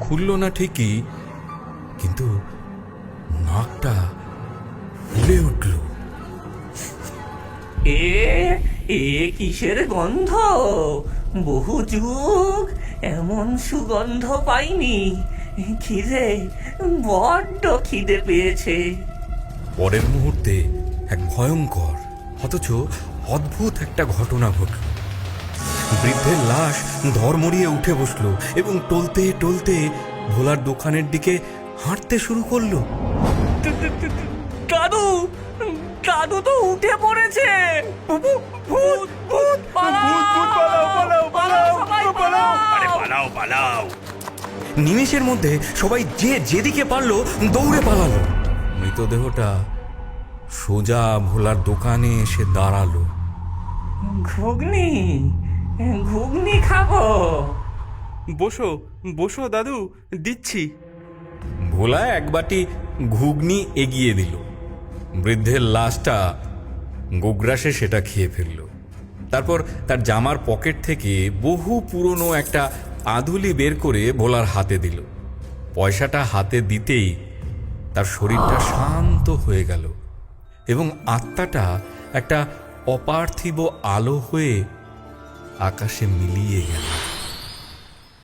খুলল না ঠিকই, কিন্তু নাকটা ফুলে উঠল। এ কিসের গন্ধ? বহু যুগ এমন সুগন্ধ পাইনি। খিদে, বড্ড খিদে পেয়েছে। পরের মুহূর্তে এক ভয়ঙ্কর অথচ অদ্ভুত একটা ঘটনা ঘটল। বৃদ্ধের লাশ ধড়মড়িয়ে উঠে বসলো এবং টলতে টলতে ভোলার দোকানের দিকে হাঁটতে শুরু করলো। দাদু, দাদু তো উঠে পড়েছে। ভূত, ভূত, পালাও। নিমেষের মধ্যে সবাই যে যেদিকে পারলো দৌড়ে পালালো। মৃতদেহটা সোজা ভোলার দোকানে এসে দাঁড়ালো। ঘুগনি, ঘুগনি খাবো। বসো বসো দাদু, দিচ্ছি। ভোলা এক বাটি ঘুগনি এগিয়ে দিল। বৃদ্ধের লাশটা গোগ্রাসে সেটা খেয়ে ফেলল। তারপর তার জামার পকেট থেকে বহু পুরনো একটা আধুলি বের করে ভোলার হাতে দিল। পয়সাটা হাতে দিতেই তার শরীরটা শান্ত হয়ে গেল এবং আত্মাটা একটা অপার্থিব আলো হয়ে আকাশে মিলিয়ে গেল।